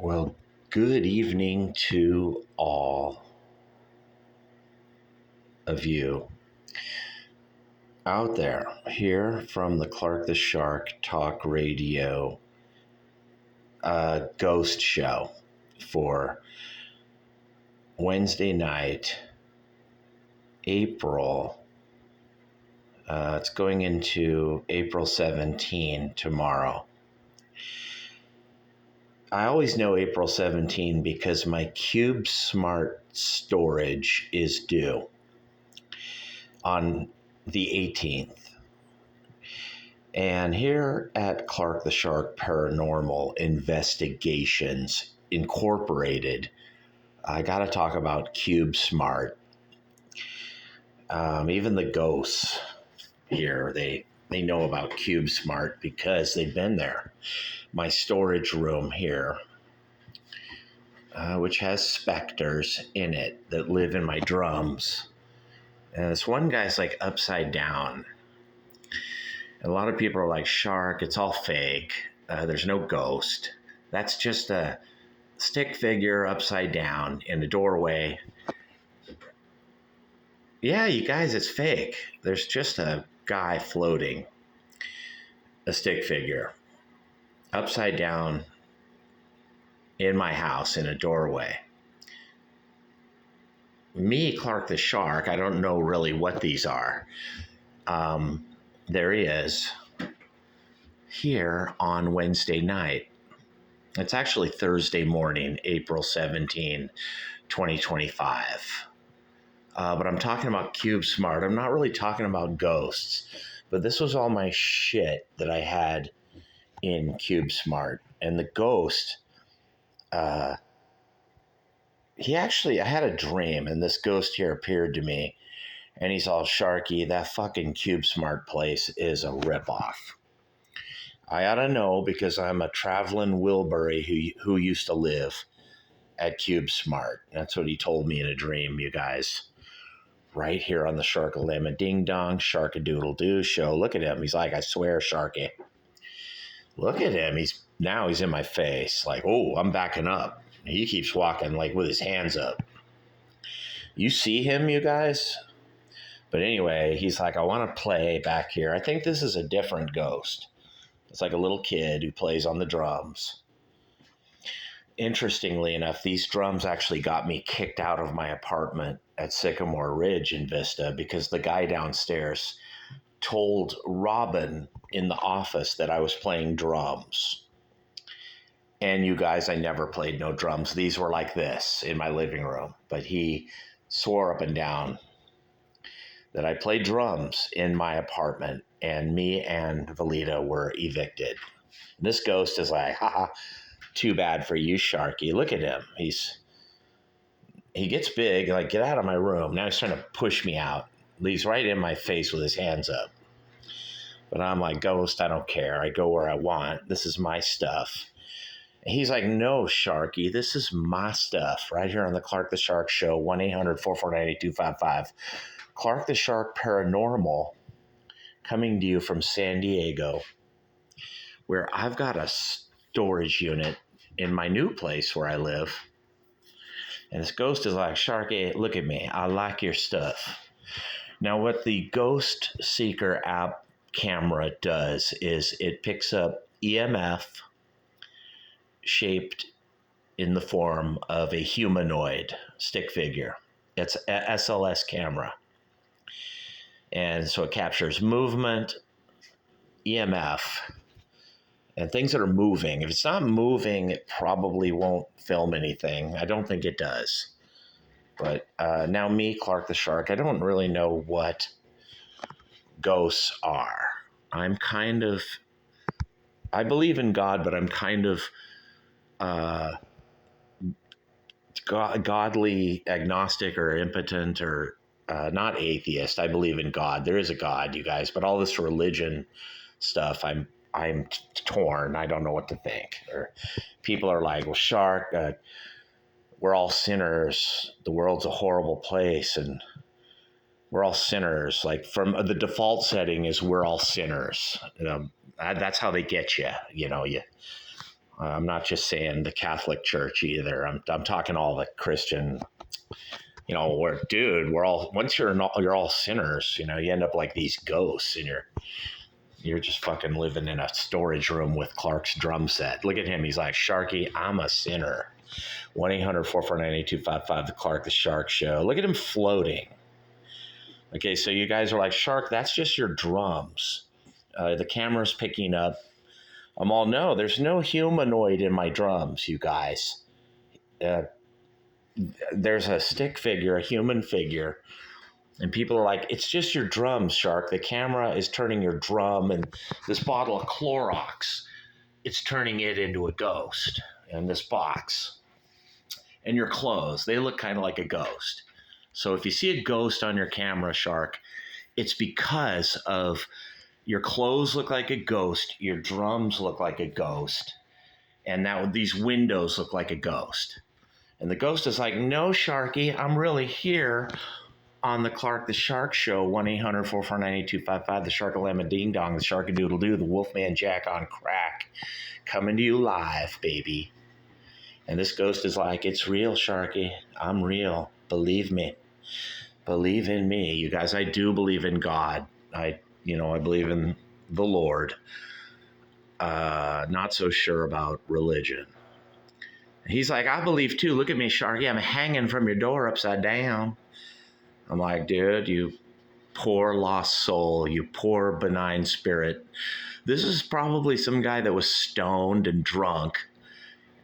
Well, good evening to all of you out there here from the Clark the Shark Talk Radio Ghost Show for Wednesday night, April. It's going into April 17 tomorrow. I always know April 17 because my Cube Smart storage is due on the 18th. And here at Clark the Shark Paranormal Investigations Incorporated, I got to talk about Cube Smart. Even the ghosts here, they know about Cube Smart because they've been there. My storage room here, which has specters in it that live in my drums. And this one guy's like upside down. A lot of people are like, Shark, it's all fake. There's no ghost. That's just a stick figure upside down in the doorway. Yeah, you guys, it's fake. There's just a guy floating, a stick figure, upside down in my house in a doorway. Me, Clark the Shark, I don't know really what these are. There he is here on Wednesday night. It's actually Thursday morning, April 17, 2025. But I'm talking about Cube Smart. I'm not really talking about ghosts, but this was all my shit that I had in Cube Smart. And the ghost, I had a dream, and this ghost here appeared to me. And he's all, Sharky, that fucking Cube Smart place is a ripoff. I ought to know because I'm a traveling Wilbury who used to live at Cube Smart. That's what he told me in a dream, you guys. Right here on the Shark-a-Lama Ding Dong Shark-a-Doodle-Doo show. Look at him. He's like, I swear, Sharky. Look at him. He's in my face. Like, oh, I'm backing up. He keeps walking like with his hands up. You see him, you guys? But anyway, he's like, I want to play back here. I think this is a different ghost. It's like a little kid who plays on the drums. Interestingly enough, these drums actually got me kicked out of my apartment at Sycamore Ridge in Vista because the guy downstairs told Robin in the office that I was playing drums. And you guys, I never played no drums. These were like this in my living room. But he swore up and down that I played drums in my apartment, and me and Valita were evicted. This ghost is like, haha, too bad for you, Sharky. Look at him. He gets big, like, get out of my room. Now he's trying to push me out. He's right in my face with his hands up. But I'm like, ghost, I don't care. I go where I want. This is my stuff. And he's like, no, Sharky, this is my stuff. Right here on the Clark the Shark Show, 1-800-449-8255. Clark the Shark Paranormal, coming to you from San Diego, where I've got a storage unit in my new place where I live. And this ghost is like, Sharky, look at me. I like your stuff. Now, what the Ghost Seeker app camera does is it picks up EMF shaped in the form of a humanoid stick figure. It's an SLS camera. And so it captures movement, EMF, and things that are moving. If it's not moving, it probably won't film anything. I don't think it does. But now me, Clark the Shark, I don't really know what ghosts are. I believe in God, but I'm kind of godly agnostic or impotent or not atheist. I believe in God. There is a God, you guys, but all this religion stuff, I'm torn. I don't know what to think. Or people are like, well, Shark, we're all sinners. The world's a horrible place, and we're all sinners. Like, from the default setting is we're all sinners. That's how they get you. I'm not just saying the Catholic Church either. I'm talking all the Christian. We're all, once you're all sinners. You end up like these ghosts, and you're just fucking living in a storage room with Clark's drum set. Look at him. He's like, Sharky, I'm a sinner. 1-800-449-8255, the Clark the Shark Show. Look at him floating. Okay, so you guys are like, Shark, that's just your drums. The camera's picking up. I'm all, no, there's no humanoid in my drums, you guys. There's a stick figure, a human figure. And people are like, it's just your drums, Shark. The camera is turning your drum, and this bottle of Clorox, it's turning it into a ghost. And this box. And your clothes, they look kind of like a ghost. So if you see a ghost on your camera, Shark, it's because of your clothes look like a ghost, your drums look like a ghost, and now these windows look like a ghost. And the ghost is like, no, Sharky, I'm really here on the Clark the Shark Show, 1-800-449-8255, the Sharkalama Ding Dong, the Sharkadoodle Doo, the Wolfman Jack on crack, coming to you live, baby. And this ghost is like, it's real, Sharky. I'm real. Believe me. Believe in me. You guys, I do believe in God. I believe in the Lord. Not so sure about religion. He's like, I believe too. Look at me, Sharky. I'm hanging from your door upside down. I'm like, dude, you poor lost soul. You poor benign spirit. This is probably some guy that was stoned and drunk.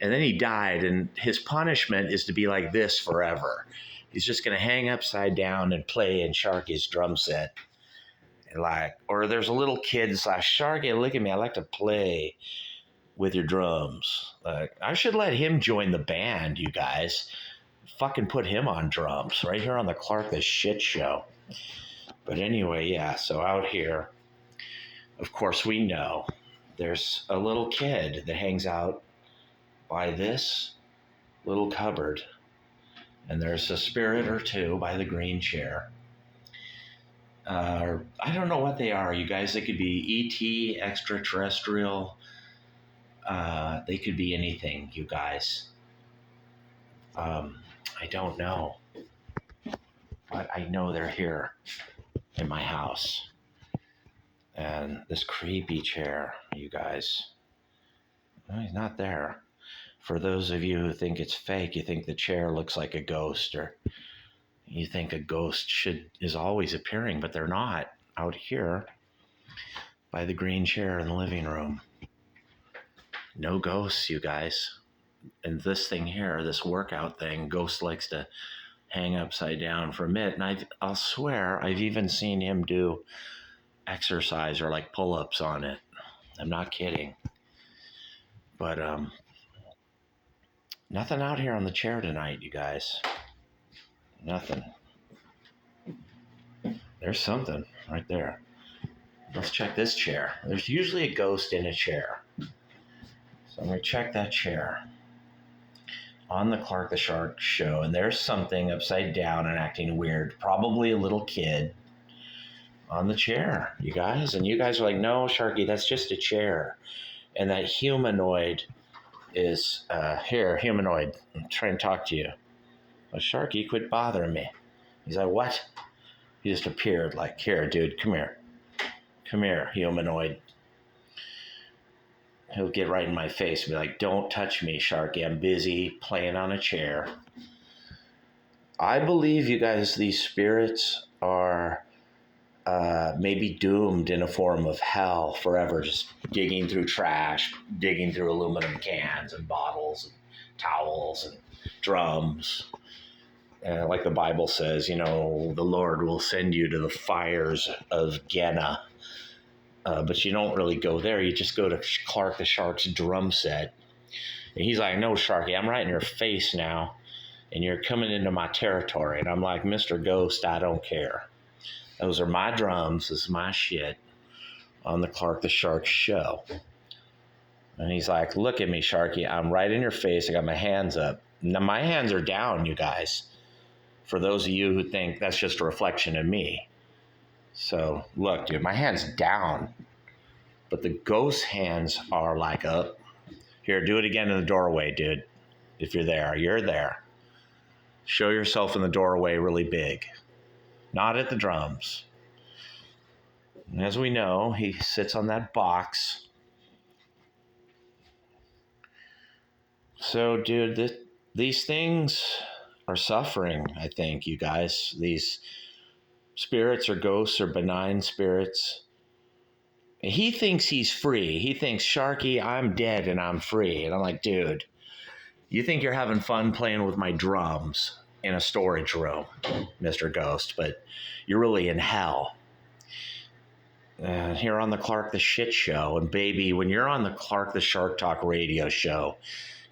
And then he died, and his punishment is to be like this forever. He's just going to hang upside down and play in Sharky's drum set. Or there's a little kid that's like, Sharky, look at me. I like to play with your drums. I should let him join the band, you guys. Fucking put him on drums right here on the Clark the Shit Show. But anyway, yeah, so out here, of course, we know there's a little kid that hangs out by this little cupboard, and there's a spirit or two by the green chair. I don't know what they are, you guys. They could be ET, extraterrestrial. They could be anything, you guys. I don't know, but I know they're here in my house. And this creepy chair, you guys, he's not there. For those of you who think it's fake, you think the chair looks like a ghost, or you think a ghost is always appearing, but they're not. Out here by the green chair in the living room. No ghosts, you guys. And this thing here, this workout thing, Ghost likes to hang upside down for a minute. And I'll swear I've even seen him do exercise or like pull-ups on it. I'm not kidding. But nothing out here on the chair tonight, you guys. Nothing. There's something right there. Let's check this chair. There's usually a ghost in a chair. So I'm going to check that chair on the Clark the Shark Show. And there's something upside down and acting weird. Probably a little kid on the chair, you guys. And you guys are like, no, Sharky, that's just a chair. And that humanoid is, humanoid, I'm trying to talk to you. Well, Sharky, quit bothering me. He's like, what? He just appeared like, here, dude, come here. Come here, humanoid. He'll get right in my face and be like, don't touch me, Sharky. I'm busy playing on a chair. I believe, you guys, these spirits are maybe doomed in a form of hell forever, just digging through trash, digging through aluminum cans and bottles and towels and drums. Like the Bible says, the Lord will send you to the fires of Gehenna. But you don't really go there. You just go to Clark the Shark's drum set. And he's like, no, Sharky, I'm right in your face now. And you're coming into my territory. And I'm like, Mr. Ghost, I don't care. Those are my drums. This is my shit on the Clark the Shark Show. And he's like, look at me, Sharky. I'm right in your face. I got my hands up. Now, my hands are down, you guys. For those of you who think that's just a reflection of me. So, look, dude, my hand's down. But the ghost hands are like up. Here, do it again in the doorway, dude. If you're there, you're there. Show yourself in the doorway really big. Not at the drums. And as we know, he sits on that box. So, dude, these things are suffering, I think, you guys. These spirits or ghosts or benign spirits. He thinks he's free. He thinks, Sharky, I'm dead and I'm free. And I'm like, dude, you think you're having fun playing with my drums in a storage room, Mr. Ghost, but you're really in hell. Here on the Clark the Shit Show. And baby, when you're on the Clark the Shark Talk radio show,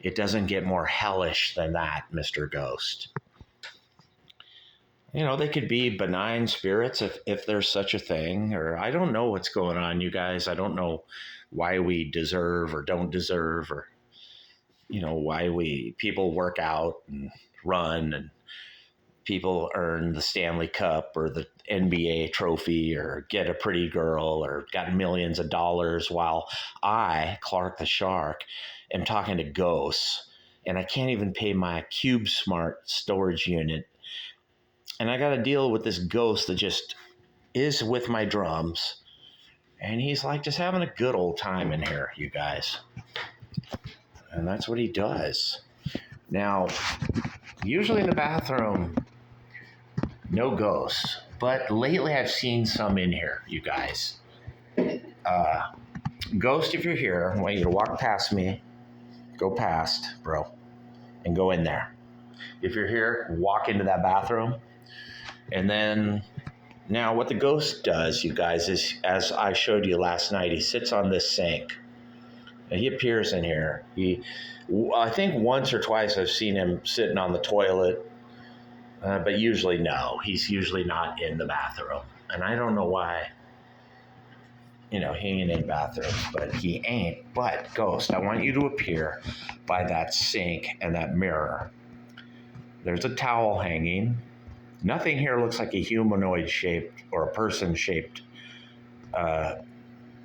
it doesn't get more hellish than that, Mr. Ghost. You know, they could be benign spirits if there's such a thing, or I don't know what's going on, you guys. I don't know why we deserve or don't deserve, or, you know, why people work out and run and people earn the Stanley Cup or the NBA trophy or get a pretty girl or got millions of dollars while I, Clark the Shark, am talking to ghosts and I can't even pay my CubeSmart storage unit. And I got to deal with this ghost that just is with my drums. And he's like just having a good old time in here, you guys. And that's what he does. Now, usually in the bathroom, no ghosts. But lately I've seen some in here, you guys. Ghost, if you're here, I want you to walk past me. Go past, bro. And go in there. If you're here, walk into that bathroom. And then, now what the ghost does, you guys, is, as I showed you last night, he sits on this sink. And he appears in here. I think once or twice I've seen him sitting on the toilet, but usually no. He's usually not in the bathroom. And I don't know why, you know, he ain't in bathrooms, but he ain't. But, ghost, I want you to appear by that sink and that mirror. There's a towel hanging. Nothing here looks like a humanoid-shaped or a person-shaped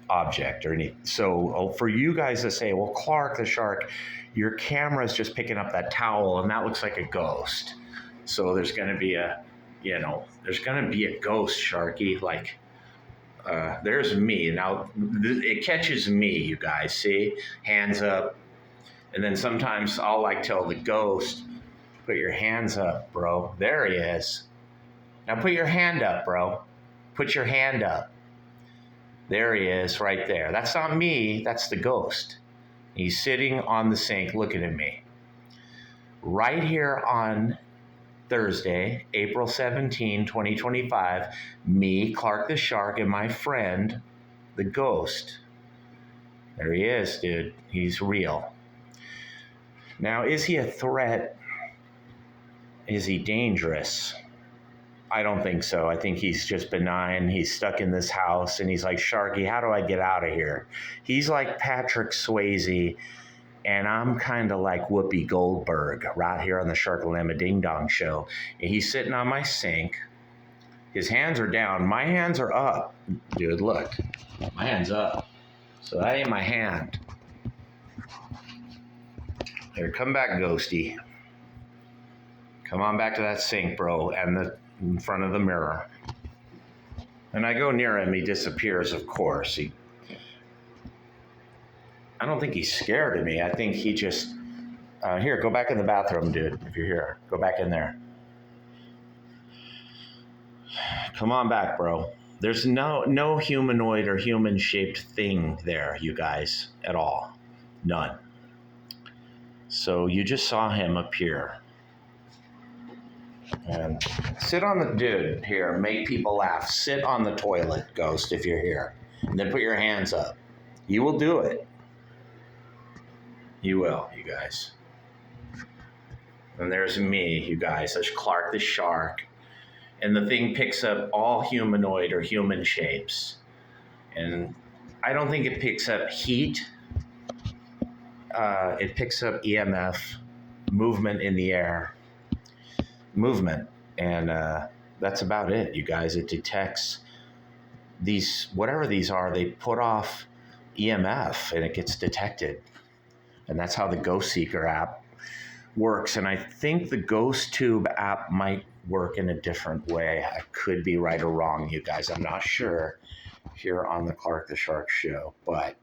object or anything. So for you guys to say, well, Clark the Shark, your camera's just picking up that towel and that looks like a ghost. So there's going to be there's going to be a ghost, Sharky. Like, there's me. Now, it catches me, you guys. See? Hands up. And then sometimes I'll tell the ghost, put your hands up, bro. There he is. Now put your hand up, bro. Put your hand up. There he is, right there. That's not me. That's the ghost. He's sitting on the sink looking at me. Right here on Thursday, April 17, 2025, me, Clark the Shark, and my friend, the ghost. There he is, dude. He's real. Now, is he a threat? Is he dangerous? I don't think so. I think he's just benign. He's stuck in this house and he's like, Sharky, how do I get out of here? He's like Patrick Swayze and I'm kind of like Whoopi Goldberg right here on the Sharkalama Ding Dong show. And he's sitting on my sink. His hands are down. My hands are up. Dude, look. My hand's up. So that ain't my hand. Here, come back, ghosty. Come on back to that sink, bro, and in front of the mirror. And I go near him, he disappears, of course. I don't think he's scared of me. I think he just, here, go back in the bathroom, dude, if you're here. Go back in there. Come on back, bro. There's no humanoid or human-shaped thing there, you guys, at all. None. So you just saw him appear. And sit on the dude here, make people laugh. Sit on the toilet, ghost, if you're here. And then put your hands up. You will do it. You will, you guys. And there's me, you guys. There's Clark the Shark. And the thing picks up all humanoid or human shapes. And I don't think it picks up heat. It picks up EMF, movement in the air. Movement, and that's about it, you guys. It detects these, whatever these are, they put off EMF and it gets detected. And that's how the Ghost Seeker app works. And I think the Ghost Tube app might work in a different way. I could be right or wrong, you guys. I'm not sure here on the Clark the Shark show. But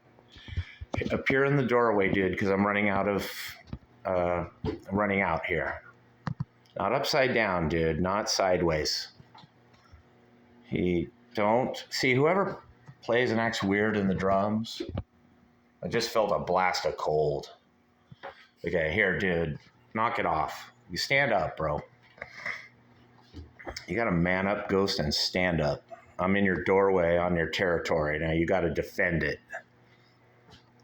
appear in the doorway, dude, because I'm running out here. Not upside down, dude. Not sideways. See, whoever plays and acts weird in the drums, I just felt a blast of cold. Okay, here, dude. Knock it off. You stand up, bro. You got to man up, Ghost, and stand up. I'm in your doorway on your territory. Now you got to defend it.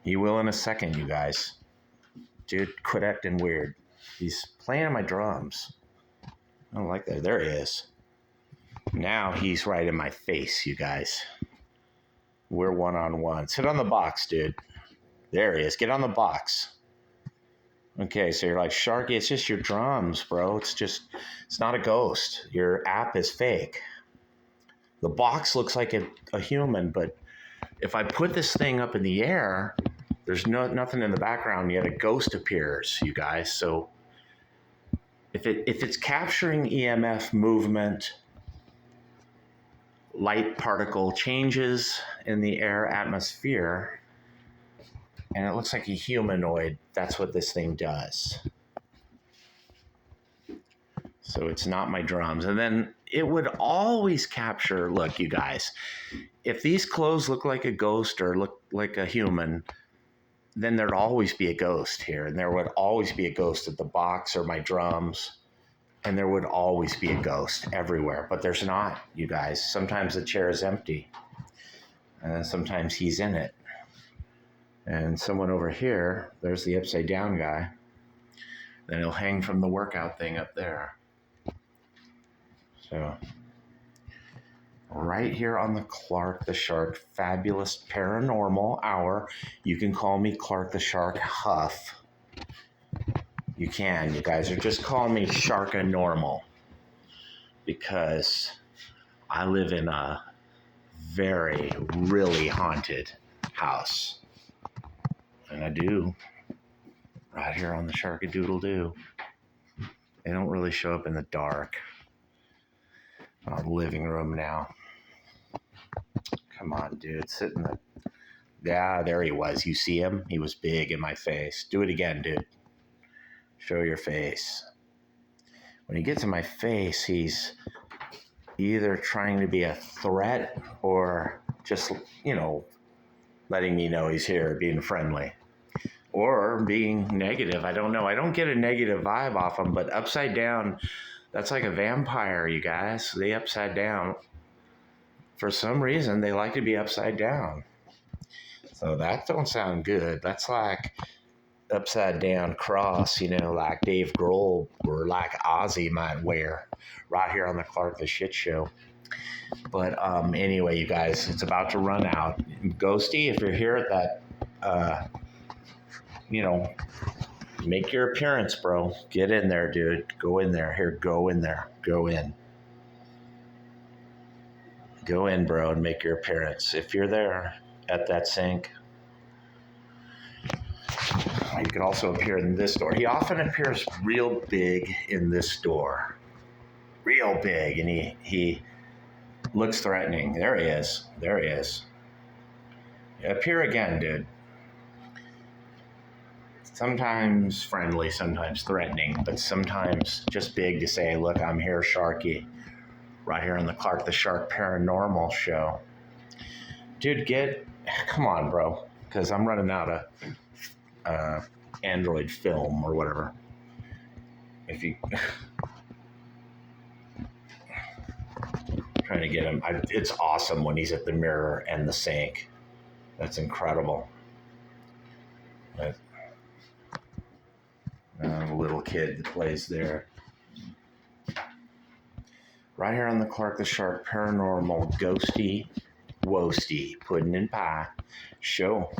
You will in a second, you guys. Dude, quit acting weird. He's playing my drums. I don't like that. There he is. Now he's right in my face, you guys. We're one-on-one. Sit on the box, dude. There he is. Get on the box. Okay, so you're like, Sharky, it's just your drums, bro. It's not a ghost. Your app is fake. The box looks like a human, but if I put this thing up in the air, there's nothing in the background, yet a ghost appears, you guys. So if it's capturing EMF movement, light particle changes in the air atmosphere, and it looks like a humanoid, that's what this thing does. So it's not my drums. And then it would always capture, look, you guys, if these clothes look like a ghost or look like a human, then there'd always be a ghost here. And there would always be a ghost at the box or my drums. And there would always be a ghost everywhere. But there's not, you guys. Sometimes the chair is empty. And sometimes he's in it. And someone over here, there's the upside down guy. Then he'll hang from the workout thing up there. So, right here on the Clark the Shark Fabulous Paranormal Hour, you can call me Clark the Shark Huff. You can, you guys, or just call me Sharkanormal, because I live in a very, really haunted house. And I do. Right here on the Sharkadoodle-Doo. They don't really show up in the dark. The living room now. Come on, dude. Sit in the... Yeah, there he was. You see him? He was big in my face. Do it again, dude. Show your face. When he gets in my face, he's either trying to be a threat or just, letting me know he's here, being friendly. Or being negative. I don't know. I don't get a negative vibe off him, but upside down, that's like a vampire, you guys. They upside down. For some reason, they like to be upside down. So that don't sound good. That's like upside down cross, like Dave Grohl or like Ozzy might wear right here on the Clark the Shit Show. But anyway, you guys, it's about to run out. Ghosty, if you're here at that, make your appearance, bro. Get in there, dude. Go in there. Here, go in there. Go in. Go in, bro, and make your appearance. If you're there at that sink, you can also appear in this door. He often appears real big in this door. Real big. And he looks threatening. There he is. There he is. Appear again, dude. Sometimes friendly, sometimes threatening, but sometimes just big to say, look, I'm here, Sharky. Right here on the Clark the Shark Paranormal Show. Dude, come on, bro. Because I'm running out of Android film or whatever. If you... trying to get him. It's awesome when he's at the mirror and the sink. That's incredible. But, the little kid that plays there. Right here on the Clark the Shark Paranormal Ghosty Woasty Pudding and Pie Show.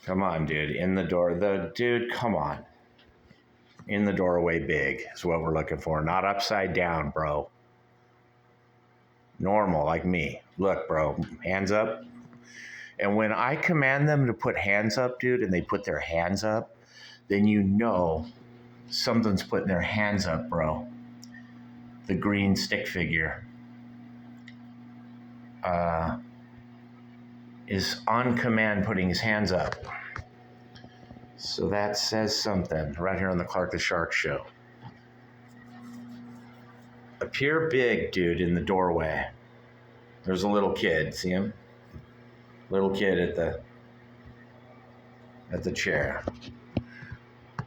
Come on, dude. In the door. Dude, come on. In the doorway big is what we're looking for. Not upside down, bro. Normal, like me. Look, bro. Hands up. And when I command them to put hands up, dude, and they put their hands up, then you know something's putting their hands up, bro. The green stick figure is on command putting his hands up. So that says something right here on the Clark the Shark Show. Appear big, dude, in the doorway. There's a little kid. See him? Little kid at the chair.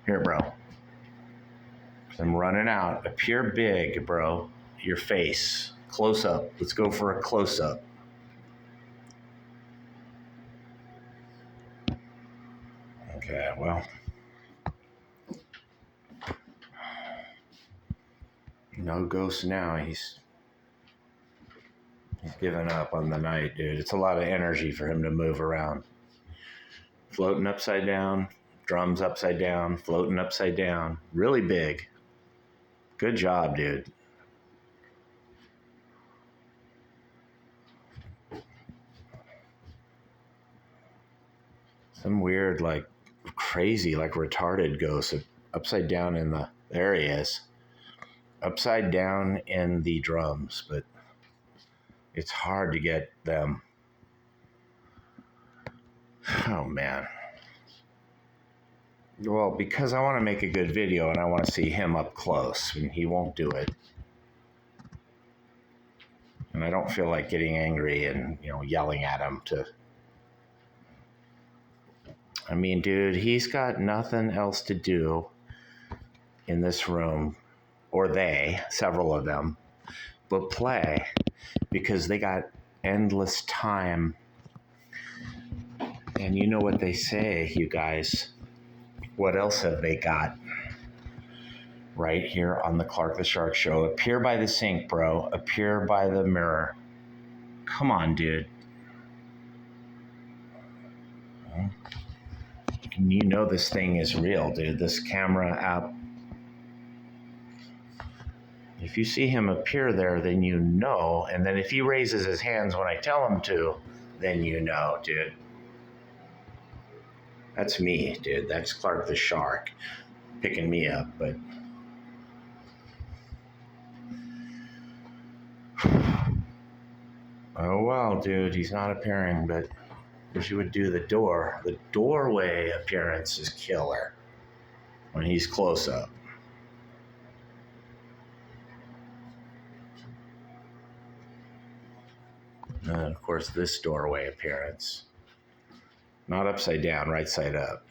Here, bro. I'm running out. Appear big, bro. Your face. Close up. Let's go for a close up. Okay, well. No ghost now. He's given up on the night, dude. It's a lot of energy for him to move around. Floating upside down, drums upside down, floating upside down. Really big. Good job, dude. Some weird, like, crazy, like, retarded ghost upside down in the... There he is. Upside down in the drums, but it's hard to get them. Oh, man. Well, because I want to make a good video and I want to see him up close, and he won't do it. And I don't feel like getting angry and, yelling at him to... I mean, dude, he's got nothing else to do in this room, or several of them, but play, because they got endless time. And you know what they say, you guys. What else have they got? Right here on the Clark the Shark Show. Appear by the sink, bro. Appear by the mirror. Come on, dude. You know this thing is real, dude. This camera app. If you see him appear there, then you know. And then if he raises his hands when I tell him to, then you know, dude. That's me, dude. That's Clark the Shark picking me up, but... Oh, well, dude, he's not appearing, but wish he would do the door. The doorway appearance is killer when he's close up. And, of course, this doorway appearance. Not upside down, right side up.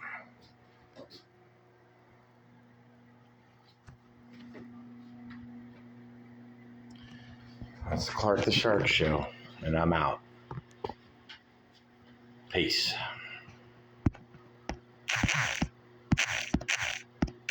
That's the Clark the Shark Show, and I'm out. Peace.